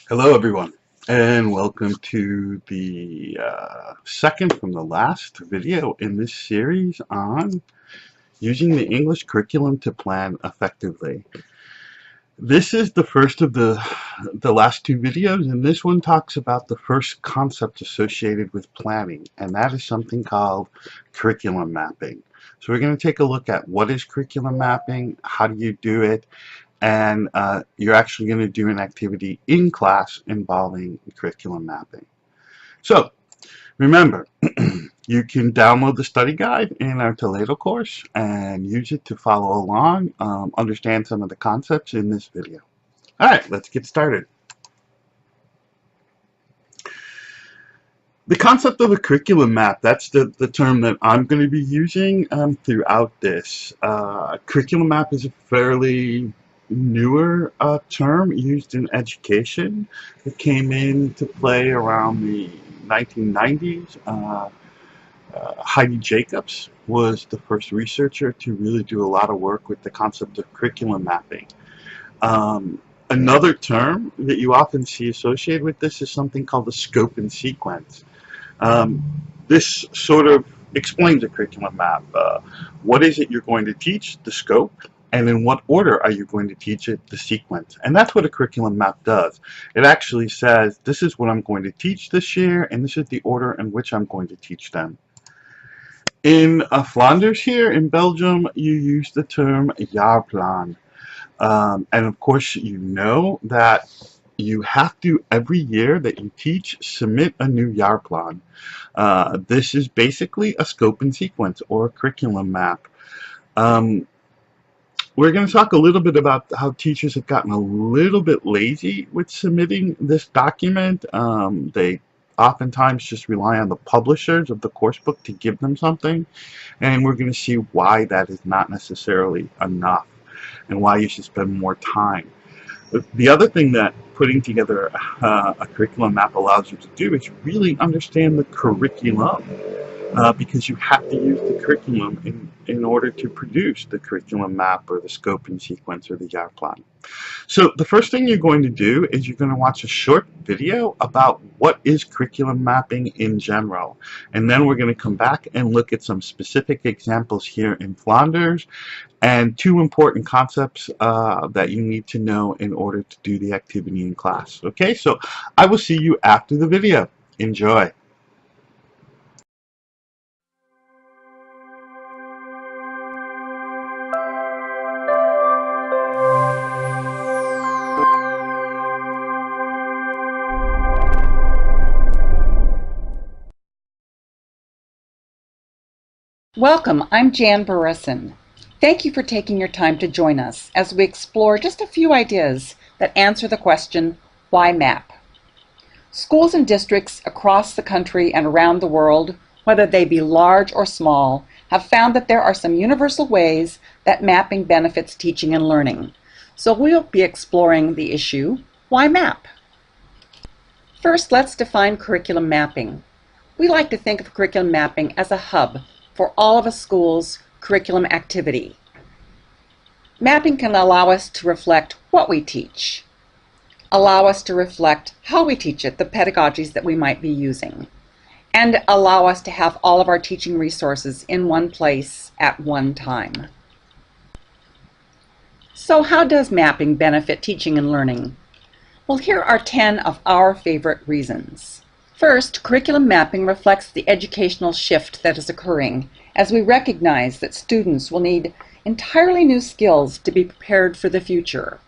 Hello, everyone, and welcome to the second from the last video in this series on using the English curriculum to plan effectively. This is the first of the last two videos, and this one talks about the first concept associated with planning, and that is something called curriculum mapping. So we're going to take a look at what is curriculum mapping, how do you do it, and you're actually going to do an activity in class involving curriculum mapping. So remember, you can download the study guide in our Toledo course and use it to follow along, understand some of the concepts in this video. All right, let's get started. The concept of a curriculum map, that's the term that I'm going to be using throughout this. Curriculum map is a fairly newer term used in education. It came into play around the 1990s. Heidi Jacobs was the first researcher to really do a lot of work with the concept of curriculum mapping. Another term that you often see associated with this is something called the scope and sequence. This sort of explains a curriculum map. What is it you're going to teach, the scope, and in what order are you going to teach it, the sequence. And that's what a curriculum map does. It actually says, this is what I'm going to teach this year, and this is the order in which I'm going to teach them. In Flanders here in Belgium, you use the term jaarplan. And of course, you know that you have to, every year that you teach, submit a new jaarplan. This is basically a scope and sequence or a curriculum map. We're going to talk a little bit about how teachers have gotten a little bit lazy with submitting this document. They oftentimes just rely on the publishers of the course book to give them something, and we're going to see why that is not necessarily enough and why you should spend more time. The other thing that putting together a curriculum map allows you to do is really understand the curriculum, because you have to use the curriculum in order to produce the curriculum map or the scope and sequence or the jaarplan. So the first thing you're going to do is you're going to watch a short video about what is curriculum mapping in general. And then we're going to come back and look at some specific examples here in Flanders and two important concepts that you need to know in order to do the activity in class. Okay, so I will see you after the video. Enjoy. Welcome, I'm Jan Burrison. Thank you for taking your time to join us as we explore just a few ideas that answer the question, why map? Schools and districts across the country and around the world, whether they be large or small, have found that there are some universal ways that mapping benefits teaching and learning. So we'll be exploring the issue, why map? First, let's define curriculum mapping. We like to think of curriculum mapping as a hub for all of a school's curriculum activity. Mapping can allow us to reflect what we teach, allow us to reflect how we teach it, the pedagogies that we might be using, and allow us to have all of our teaching resources in one place at one time. So how does mapping benefit teaching and learning? Well, here are 10 of our favorite reasons. First, curriculum mapping reflects the educational shift that is occurring as we recognize that students will need entirely new skills to be prepared for the future.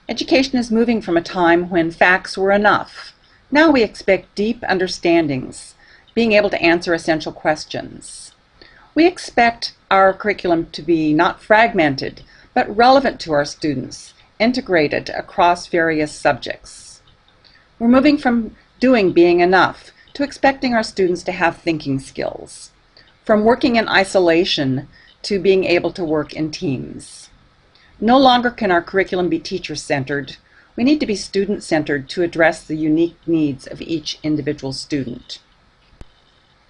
Education is moving from a time when facts were enough. Now we expect deep understandings, being able to answer essential questions. We expect our curriculum to be not fragmented, but relevant to our students, integrated across various subjects. We're moving from doing being enough to expecting our students to have thinking skills, from working in isolation to being able to work in teams. No longer can our curriculum be teacher-centered. We need to be student-centered to address the unique needs of each individual student.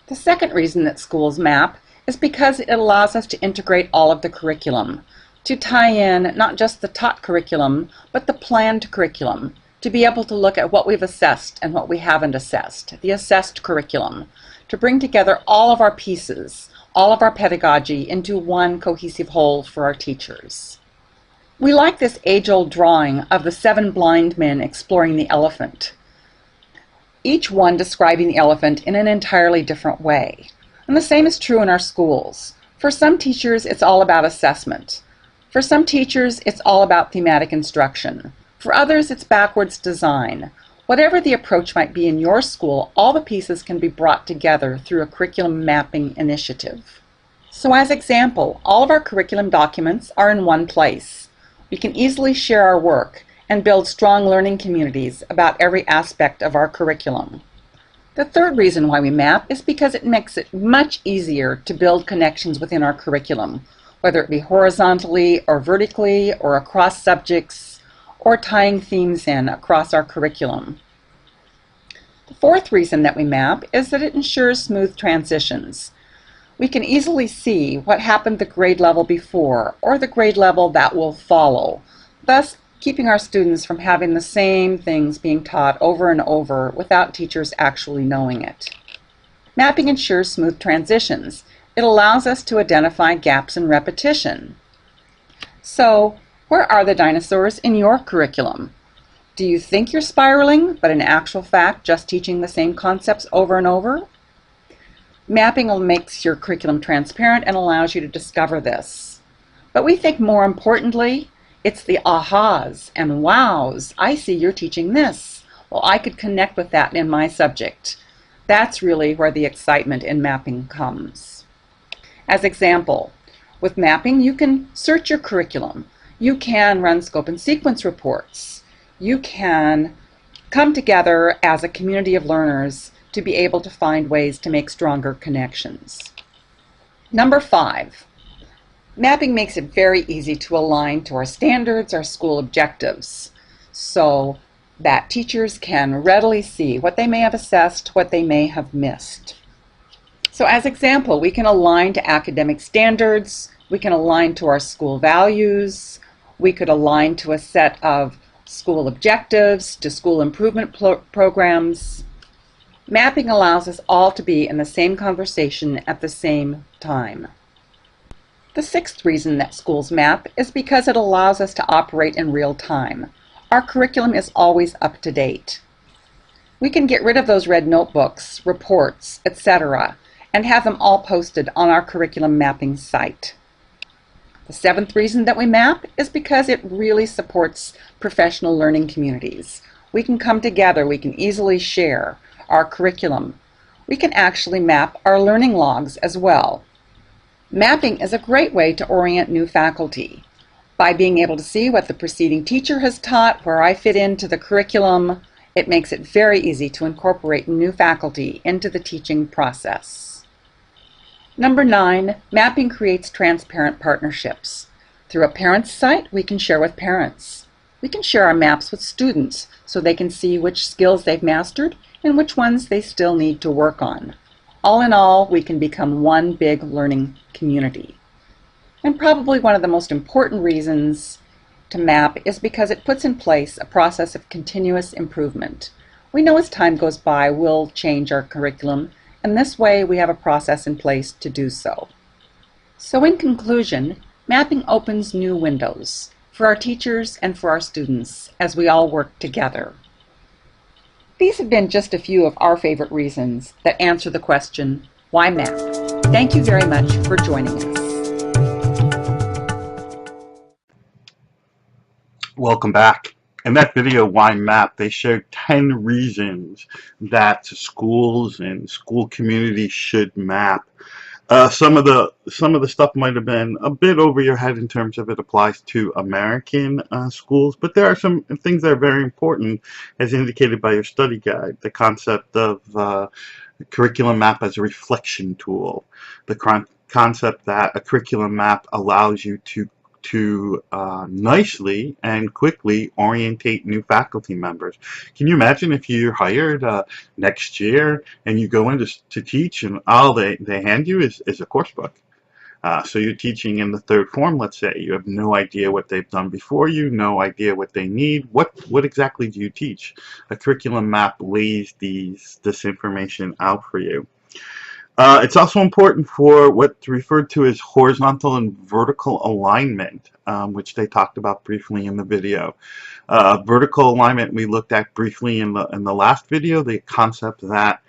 The second reason that schools map is because it allows us to integrate all of the curriculum, to tie in not just the taught curriculum, but the planned curriculum, to be able to look at what we've assessed and what we haven't assessed, the assessed curriculum, to bring together all of our pieces, all of our pedagogy into one cohesive whole for our teachers. We like this age-old drawing of the 7 blind men exploring the elephant, each one describing the elephant in an entirely different way. And the same is true in our schools. For some teachers, it's all about assessment. For some teachers, it's all about thematic instruction. For others, it's backwards design. Whatever the approach might be in your school, all the pieces can be brought together through a curriculum mapping initiative. So as example, all of our curriculum documents are in one place. We can easily share our work and build strong learning communities about every aspect of our curriculum. The third reason why we map is because it makes it much easier to build connections within our curriculum, whether it be horizontally or vertically or across subjects or tying themes in across our curriculum. The fourth reason that we map is that it ensures smooth transitions. We can easily see what happened the grade level before or the grade level that will follow, thus keeping our students from having the same things being taught over and over without teachers actually knowing it. Mapping ensures smooth transitions. It allows us to identify gaps in repetition. So, where are the dinosaurs in your curriculum? Do you think you're spiraling, but in actual fact just teaching the same concepts over and over? Mapping makes your curriculum transparent and allows you to discover this. But we think more importantly, it's the ahas and wows. I see you're teaching this. Well, I could connect with that in my subject. That's really where the excitement in mapping comes. As example, with mapping, you can search your curriculum. You can run scope and sequence reports. You can come together as a community of learners to be able to find ways to make stronger connections. Number 5. Mapping makes it very easy to align to our standards, our school objectives, so that teachers can readily see what they may have assessed, what they may have missed. So as example, we can align to academic standards, we can align to our school values, we could align to a set of school objectives, to school improvement programs. Mapping allows us all to be in the same conversation at the same time. The sixth reason that schools map is because it allows us to operate in real time. Our curriculum is always up to date. We can get rid of those red notebooks, reports, etc., and have them all posted on our curriculum mapping site. The seventh reason that we map is because it really supports professional learning communities. We can come together, we can easily share our curriculum. We can actually map our learning logs as well. Mapping is a great way to orient new faculty. By being able to see what the preceding teacher has taught, where I fit into the curriculum, it makes it very easy to incorporate new faculty into the teaching process. Number 9, mapping creates transparent partnerships. Through a parent's site, we can share with parents. We can share our maps with students so they can see which skills they've mastered and which ones they still need to work on. All in all, we can become one big learning community. And probably one of the most important reasons to map is because it puts in place a process of continuous improvement. We know as time goes by, we'll change our curriculum, and this way we have a process in place to do so. So in conclusion, mapping opens new windows for our teachers and for our students as we all work together. These have been just a few of our favorite reasons that answer the question, why map? Thank you very much for joining us. Welcome back. In that video, Why Map, they shared 10 reasons that schools and school communities should map. Some of the stuff might have been a bit over your head in terms of it applies to American schools, but there are some things that are very important, as indicated by your study guide. The concept of curriculum map as a reflection tool, the concept that a curriculum map allows you to nicely and quickly orientate new faculty members. Can you imagine if you're hired next year and you go in to teach and all they hand you is a course book? So you're teaching in the third form, let's say. You have no idea what they've done before you, no idea what they need. What exactly do you teach? A curriculum map lays this information out for you. It's also important for what's referred to as horizontal and vertical alignment, which they talked about briefly in the video. Vertical alignment we looked at briefly in the last video, the concept that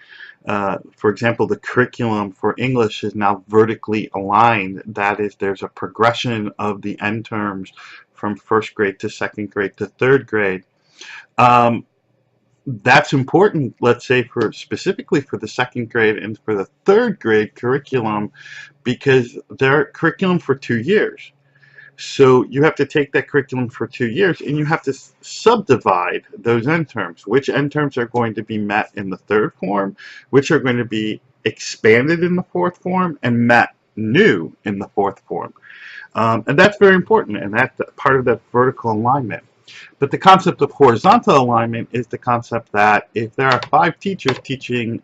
for example, the curriculum for English is now vertically aligned. That is, there's a progression of the end terms from first grade to second grade to third grade. That's important, let's say, for specifically for the second grade and for the third grade curriculum, because they're curriculum for 2 years. So you have to take that curriculum for 2 years and you have to subdivide those end terms. Which end terms are going to be met in the third form, which are going to be expanded in the fourth form, and met new in the fourth form. And that's very important, and that's part of that vertical alignment. But the concept of horizontal alignment is the concept that if there are 5 teachers teaching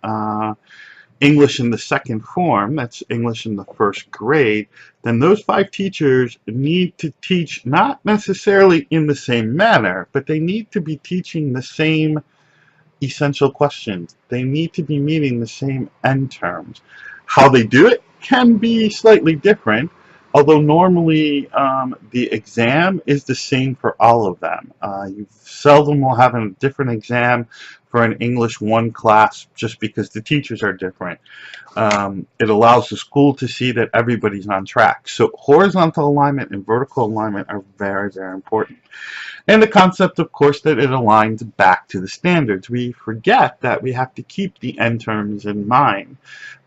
English in the second form, that's English in the first grade, then those 5 teachers need to teach not necessarily in the same manner, but they need to be teaching the same essential questions. They need to be meeting the same end terms. How they do it can be slightly different, although normally the exam is the same for all of them. You seldom will have a different exam for an English 1 class just because the teachers are different. It allows the school to see that everybody's on track. So horizontal alignment and vertical alignment are very, very important. And the concept, of course, that it aligns back to the standards. We forget that we have to keep the end terms in mind.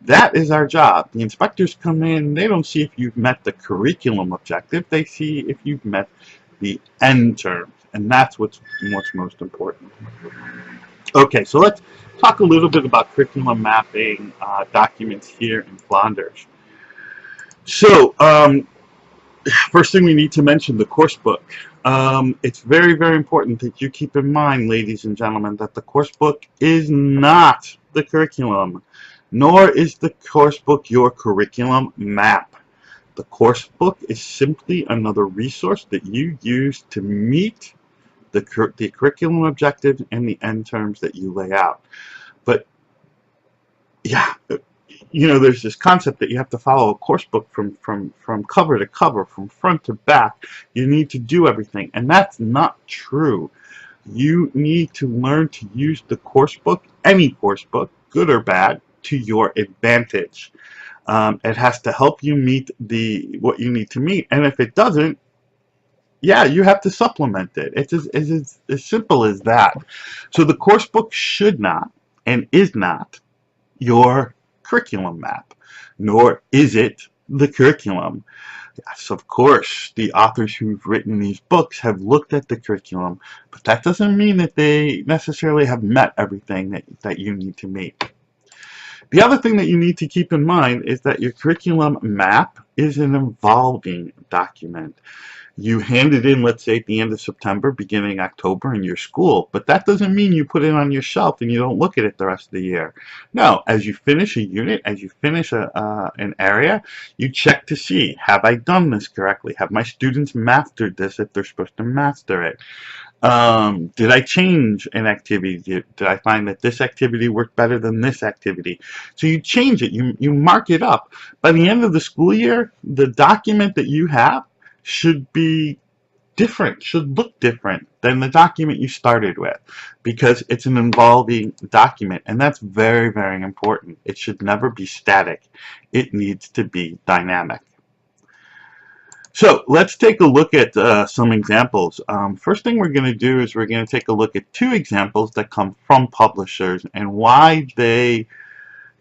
That is our job. The inspectors come in, they don't see if you've met the curriculum objective, they see if you've met the end terms. And that's what's most important. Okay, so let's talk a little bit about curriculum mapping documents here in Flanders. So, first thing we need to mention, the course book. It's very, very important that you keep in mind, ladies and gentlemen, that the course book is not the curriculum, nor is the course book your curriculum map. The course book is simply another resource that you use to meet the curriculum objectives and the end terms that you lay out. But yeah, you know, there's this concept that you have to follow a course book from cover to cover, from front to back. You need to do everything, and that's not true. You need to learn to use the course book, any course book, good or bad, to your advantage. It has to help you meet what you need to meet, and if it doesn't, yeah, you have to supplement it. It's as simple as that. So the course book should not and is not your curriculum map, nor is it the curriculum. Yes, of course, the authors who've written these books have looked at the curriculum, but that doesn't mean that they necessarily have met everything that you need to meet. The other thing that you need to keep in mind is that your curriculum map is an evolving document. You hand it in, let's say, at the end of September, beginning October in your school, but that doesn't mean you put it on your shelf and you don't look at it the rest of the year. No, as you finish a unit, as you finish an area, you check to see, have I done this correctly? Have my students mastered this if they're supposed to master it? Did I change an activity? Did I find that this activity worked better than this activity? So you change it, you mark it up. By the end of the school year, the document that you have should be different, should look different than the document you started with, because it's an evolving document, and that's very, very important. It should never be static. It needs to be dynamic. So let's take a look at some examples. First thing we're going to do is we're going to take a look at 2 examples that come from publishers and why they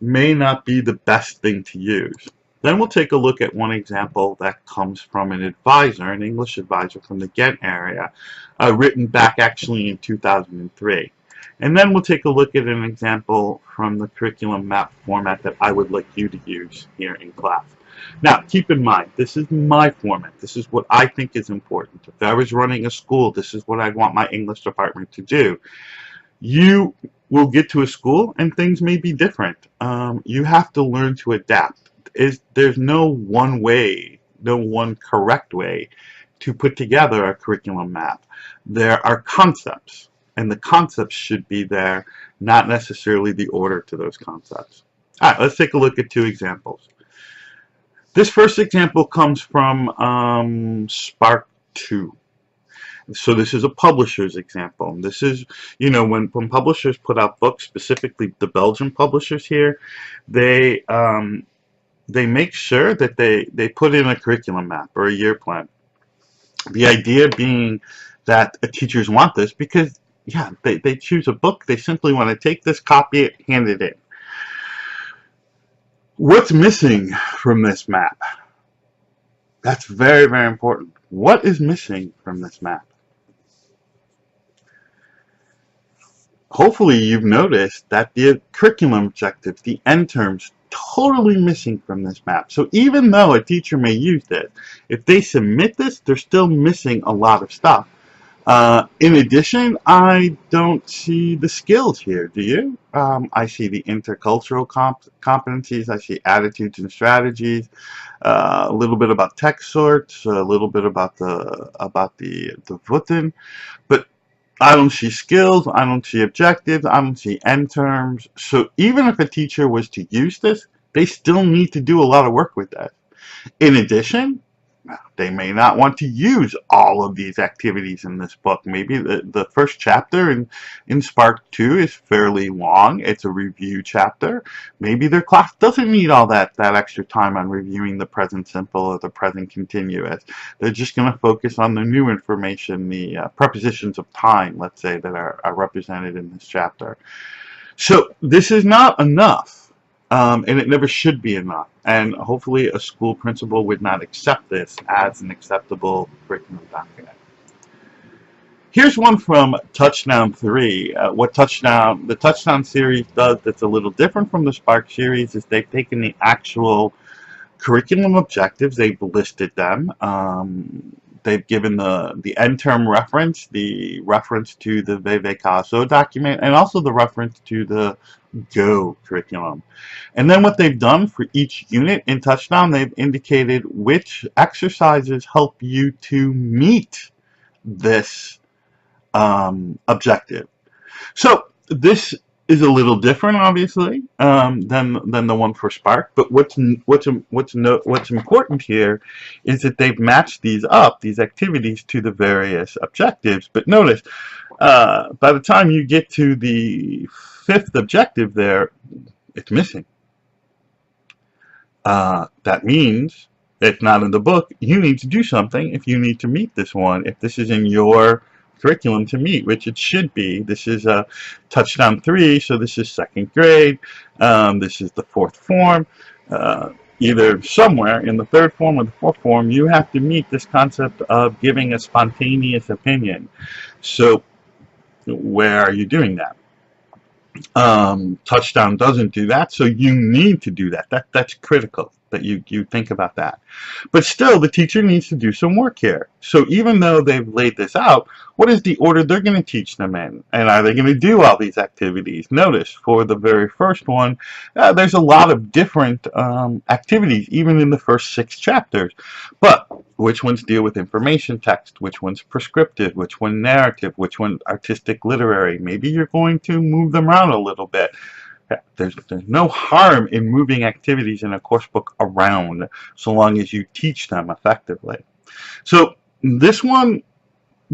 may not be the best thing to use. Then we'll take a look at 1 example that comes from an advisor, an English advisor from the Ghent area, written back actually in 2003. And then we'll take a look at an example from the curriculum map format that I would like you to use here in class. Now, keep in mind, this is my format. This is what I think is important. If I was running a school, this is what I'd want my English department to do. You will get to a school and things may be different. You have to learn to adapt. is there's no one way, no one correct way to put together a curriculum map. There are concepts, and the concepts should be there, not necessarily the order to those concepts. All right, let's take a look at two examples. This first example comes from Spark 2. So this is a publisher's example. This is, you know, when publishers put out books, specifically the Belgian publishers here, they make sure that they put in a curriculum map or a year plan. The idea being that teachers want this because, yeah, they choose a book, they simply want to take this, copy it, hand it in. What's missing from this map? That's very, very important. What is missing from this map? Hopefully you've noticed that the curriculum objectives, the end terms, totally missing from this map. So even though a teacher may use this, if they submit this, they're still missing a lot of stuff. In addition, I don't see the skills here, do you? I see the intercultural competencies, I see attitudes and strategies, a little bit about text sorts, a little bit about the Written, but I don't see skills, I don't see objectives, I don't see end terms. So even if a teacher was to use this, they still need to do a lot of work with that. In addition, they may not want to use all of these activities in this book. Maybe the first chapter in Spark 2 is fairly long. It's a review chapter. Maybe their class doesn't need all that extra time on reviewing the present simple or the present continuous. They're just going to focus on the new information, the prepositions of time, let's say, that are represented in this chapter. So this is not enough. And it never should be enough. And hopefully a school principal would not accept this as an acceptable curriculum document. Here's one from Touchdown 3. What the Touchdown series does that's a little different from the Spark series is they've taken the actual curriculum objectives, they've listed them. They've given the end term reference, the reference to the VV-KSO document, and also the reference to the Go curriculum. And then what they've done for each unit in Touchdown, they've indicated which exercises help you to meet this objective. So this is a little different, obviously, than the one for Spark. But what's important here is that they've matched these activities to the various objectives. But notice, by the time you get to the fifth objective there, it's missing. That means it's not in the book. You need to do something if you need to meet this one. If this is in your curriculum to meet, which it should be. This is a Touchdown 3, so this is 2nd grade. This is the 4th form. Either somewhere in the 3rd form or the 4th form, you have to meet this concept of giving a spontaneous opinion. So where are you doing that? Touchdown doesn't do that, so you need to do that. That's critical that you think about that. But still, the teacher needs to do some work here. So even though they've laid this out, what is the order they're going to teach them in? And are they going to do all these activities? Notice, for the very first one, there's a lot of different activities, even in the first 6 chapters. But which ones deal with information text? Which one's prescriptive? Which one narrative? Which one artistic literary? Maybe you're going to move them around a little bit. There's no harm in moving activities in a course book around, so long as you teach them effectively. So this one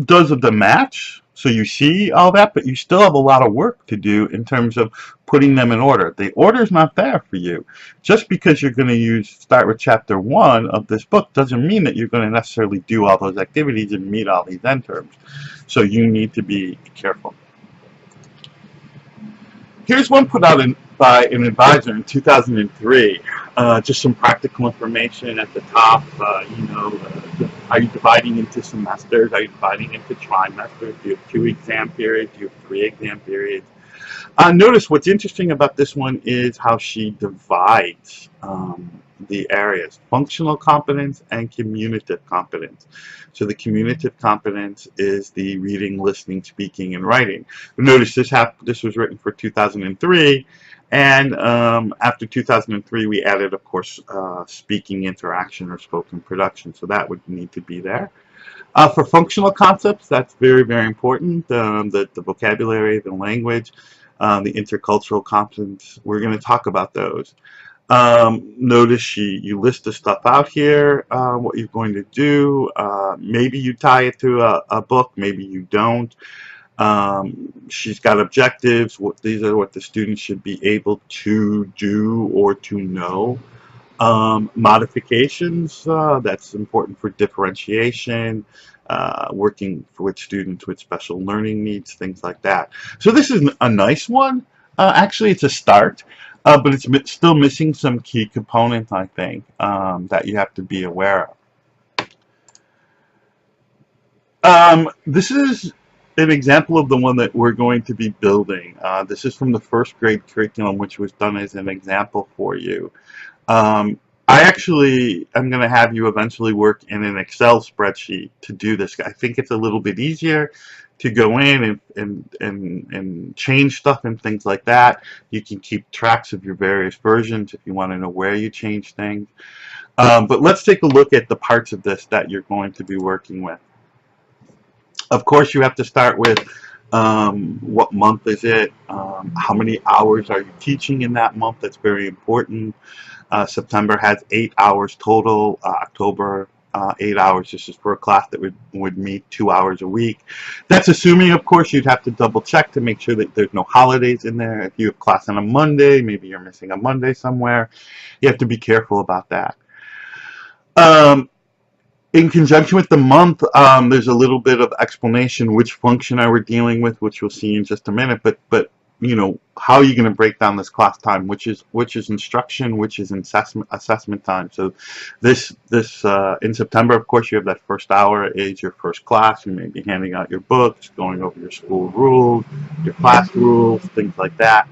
does the match, so you see all that, but you still have a lot of work to do in terms of putting them in order. The order's not there for you. Just because you're going to start with chapter 1 of this book doesn't mean that you're going to necessarily do all those activities and meet all these end terms. So you need to be careful. Here's one put out by an advisor in 2003. Just some practical information at the top. Are you dividing into semesters? Are you dividing into trimesters? Do you have 2 exam periods? Do you have 3 exam periods? Notice what's interesting about this one is how she divides the areas: functional competence and communicative competence. So the communicative competence is the reading, listening, speaking, and writing. But notice this was written for 2003, And after 2003, we added, of course, speaking interaction or spoken production. So that would need to be there. For functional concepts, that's very, very important. The vocabulary, the language, the intercultural competence, we're going to talk about those. Notice you list the stuff out here, what you're going to do. Maybe you tie it to a book, maybe you don't. She's got objectives. These are what the students should be able to do or to know. Modifications, that's important for differentiation, working with students with special learning needs, things like that. So this is a nice one. Actually, it's a start, but it's still missing some key components, I think, that you have to be aware of. This is an example of the one that we're going to be building. This is from the first grade curriculum, which was done as an example for you. I actually am going to have you eventually work in an Excel spreadsheet to do this. I think it's a little bit easier to go in and change stuff and things like that. You can keep tracks of your various versions if you want to know where you change things. But let's take a look at the parts of this that you're going to be working with. Of course, you have to start with what month is it, how many hours are you teaching in that month. That's very important. September has 8 hours total. October, 8 hours. This is for a class that would meet 2 hours a week. That's assuming, of course, you'd have to double check to make sure that there's no holidays in there. If you have class on a Monday, maybe you're missing a Monday somewhere. You have to be careful about that. In conjunction with the month, there's a little bit of explanation which function are we dealing with, which we'll see in just a minute. But you know, how are you going to break down this class time? Which is instruction, which is assessment time. So this in September, of course, you have that first hour is your first class. You may be handing out your books, going over your school rules, your class rules, things like that.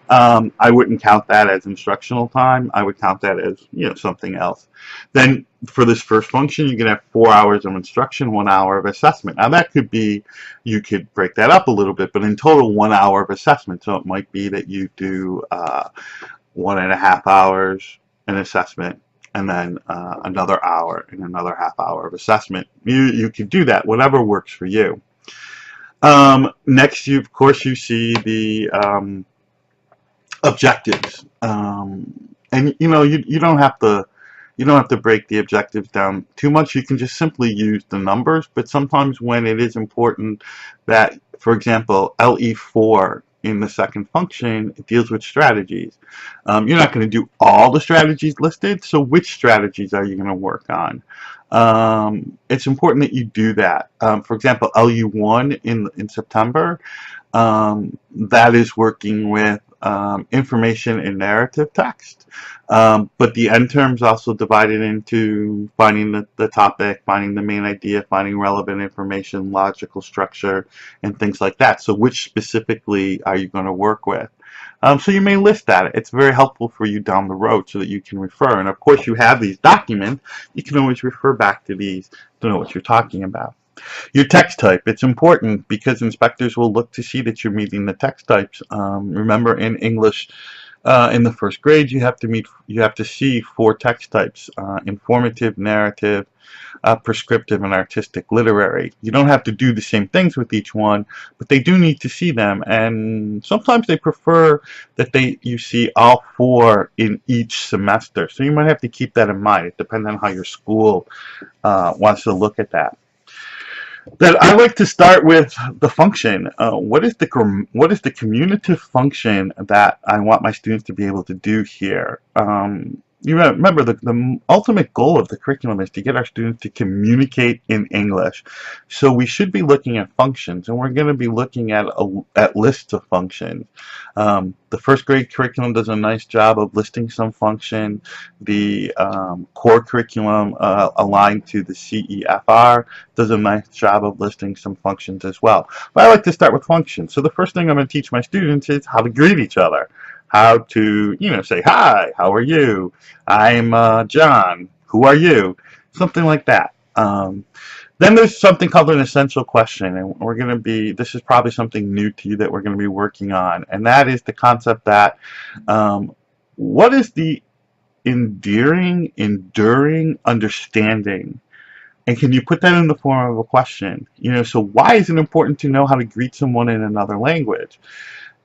I wouldn't count that as instructional time. I would count that as, you know, something else. Then for this first function, you can have 4 hours of instruction, 1 hour of assessment. Now that could be, you could break that up a little bit, but in total 1 hour of assessment. So it might be that you do 1.5 hours in assessment, and then another hour and another half hour of assessment. You could do that, whatever works for you. Next, of course, you see the objectives, and you know, you don't have to break the objectives down too much. You can just simply use the numbers, but sometimes when it is important that, for example, LE4 in the second function, it deals with strategies. You're not going to do all the strategies listed, so which strategies are you going to work on? It's important that you do that. For example, LU1 in September, that is working with information and narrative text. But the end terms also divided into finding the topic, finding the main idea, finding relevant information, logical structure, and things like that. So which specifically are you going to work with? So you may list that. It's very helpful for you down the road so that you can refer. And of course, you have these documents. You can always refer back to these to know what you're talking about. Your text type, it's important because inspectors will look to see that you're meeting the text types. Remember, in English, in the first grade, you have to see 4 text types: informative, narrative, prescriptive, and artistic literary. You don't have to do the same things with each one, but they do need to see them, and sometimes they prefer that you see all 4 in each semester. So you might have to keep that in mind. It depends on how your school wants to look at that. Then I like to start with the function. What is the communicative function that I want my students to be able to do here? You remember the ultimate goal of the curriculum is to get our students to communicate in English. So we should be looking at functions, and we're going to be looking at lists of functions. The first grade curriculum does a nice job of listing some function. The core curriculum aligned to the CEFR does a nice job of listing some functions as well. But I like to start with functions. So the first thing I'm going to teach my students is how to greet each other. How to, you know, say, hi, how are you? I'm John, who are you? Something like that. Then there's something called an essential question, and this is probably something new to you that we're going to be working on, and that is the concept that um, what is the enduring understanding? And can you put that in the form of a question? So why is it important to know how to greet someone in another language?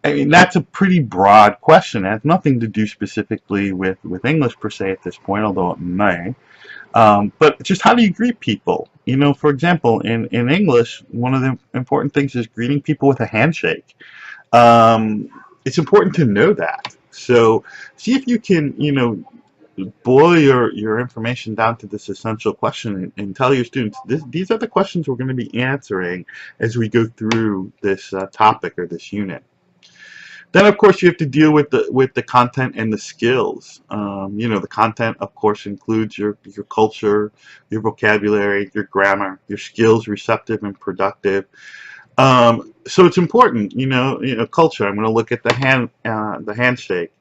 I mean, that's a pretty broad question. It has nothing to do specifically with English per se at this point, although it may. But just how do you greet people? For example, in English, one of the important things is greeting people with a handshake. It's important to know that. So see if you can, boil your information down to this essential question and tell your students these are the questions we're going to be answering as we go through this topic or this unit. Then, of course, you have to deal with the content and the skills. The content, of course, includes your culture, your vocabulary, your grammar, your skills, receptive and productive. So it's important, culture. I'm going to look at the handshake.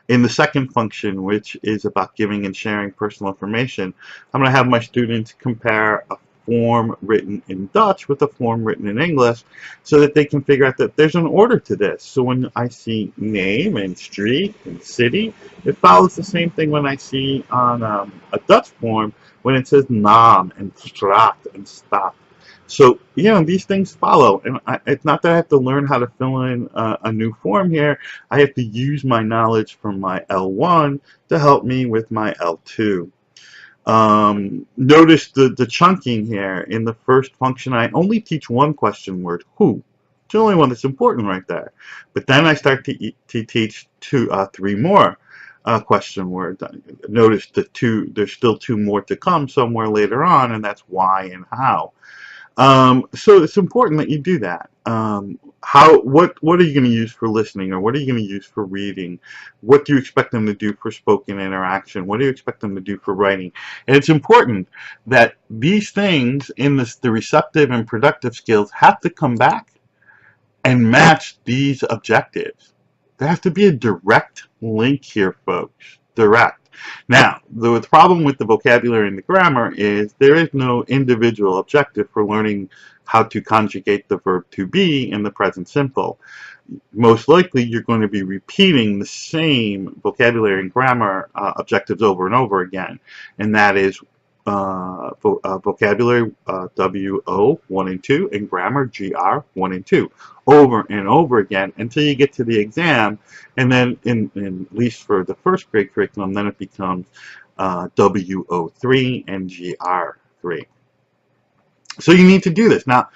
In the second function, which is about giving and sharing personal information, I'm going to have my students compare a form written in Dutch with a form written in English so that they can figure out that there's an order to this. So when I see name and street and city, it follows the same thing when I see on a Dutch form when it says naam and straat and stad. So, these things follow. And it's not that I have to learn how to fill in a new form here. I have to use my knowledge from my L1 to help me with my L2. Notice the chunking here. In the first function, I only teach one question word, who. It's the only one that's important right there. But then I start to teach three more question words. Notice there's still two more to come somewhere later on, and that's why and how. So it's important that you do that. What are you going to use for listening, or what are you going to use for reading? What do you expect them to do for spoken interaction? What do you expect them to do for writing? And it's important that these things in the receptive and productive skills have to come back and match these objectives. There has to be a direct link here, folks. Direct. Now, the problem with the vocabulary and the grammar is there is no individual objective for learning how to conjugate the verb to be in the present simple. Most likely, you're going to be repeating the same vocabulary and grammar objectives over and over again, and that is vocabulary WO 1 and 2 and grammar GR 1 and 2 over and over again until you get to the exam, and then at least for the first grade curriculum, then it becomes WO3 and GR3. So you need to do this. Now,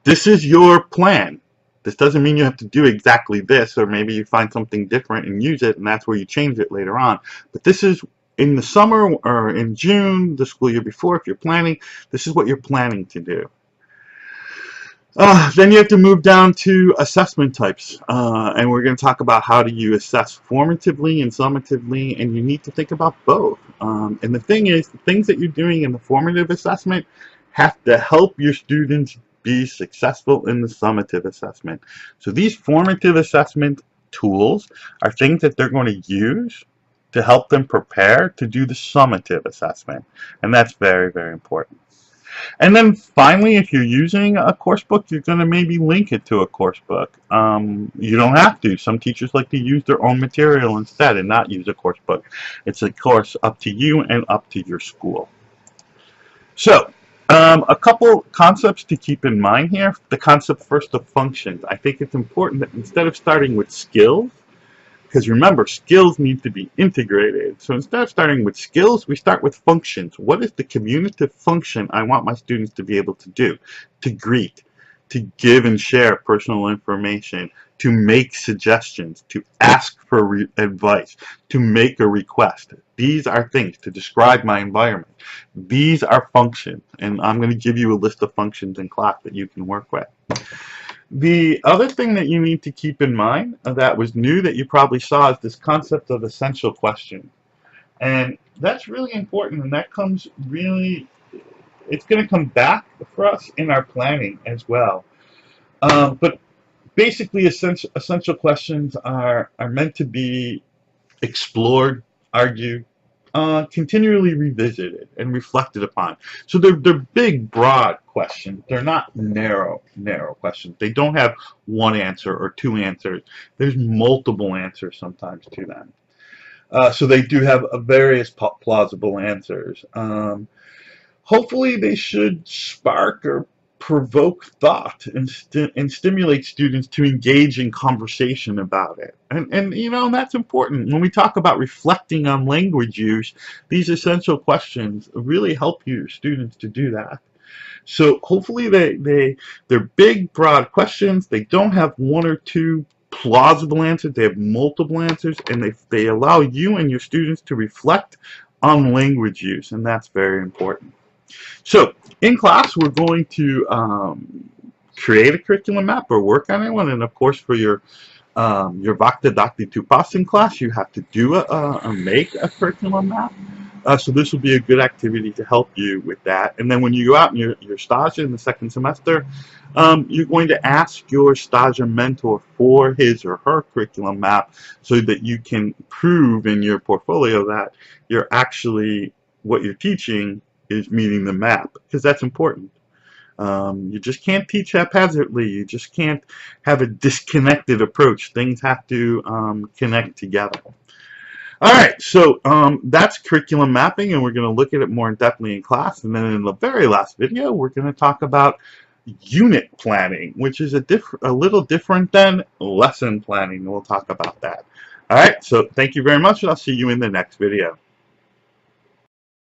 this is your plan. This doesn't mean you have to do exactly this, or maybe you find something different and use it, and that's where you change it later on. But this is in the summer or in June, the school year before, if you're planning, this is what you're planning to do. Then you have to move down to assessment types, and we're going to talk about how do you assess formatively and summatively, and you need to think about both. And the thing is, the things that you're doing in the formative assessment have to help your students be successful in the summative assessment. So these formative assessment tools are things that they're going to use to help them prepare to do the summative assessment, and that's very, very important. And then finally, if you're using a course book, you're going to maybe link it to a course book. You don't have to. Some teachers like to use their own material instead and not use a course book. It's of course up to you and up to your school. So, a couple concepts to keep in mind here. The concept first of functions. I think it's important that instead of starting with skills, because remember, skills need to be integrated. So instead of starting with skills, we start with functions. What is the communicative function I want my students to be able to do? To greet, to give and share personal information, to make suggestions, to ask for advice, to make a request. These are things to describe my environment. These are functions, and I'm going to give you a list of functions in class that you can work with. The other thing that you need to keep in mind that was new that you probably saw is this concept of essential question. And that's really important, and that comes really, it's going to come back for us in our planning as well. But basically, essential questions are meant to be explored, argued, continually revisited and reflected upon. So they're big, broad questions. They're not narrow questions. They don't have one answer or two answers. There's multiple answers sometimes to them. So they do have various plausible answers. Hopefully they should spark or provoke thought and stimulate students to engage in conversation about it. And you know, that's important. When we talk about reflecting on language use, these essential questions really help your students to do that. So hopefully they're big, broad questions. They don't have one or two plausible answers. They have multiple answers, and they allow you and your students to reflect on language use, and that's very important. So in class, we're going to create a curriculum map or work on it one, and of course for your Vakta Dakti Tupasin class, you have to do make a curriculum map. So this will be a good activity to help you with that. And then when you go out in your stage in the second semester, you're going to ask your stage mentor for his or her curriculum map so that you can prove in your portfolio that you're actually, what you're teaching is meeting the map, because that's important. You just can't teach haphazardly. You just can't have a disconnected approach. Things have to connect together. All right, so that's curriculum mapping, and we're going to look at it more in depthly in class. And then in the very last video, we're going to talk about unit planning, which is a little different than lesson planning. We'll talk about that. All right, so thank you very much, and I'll see you in the next video.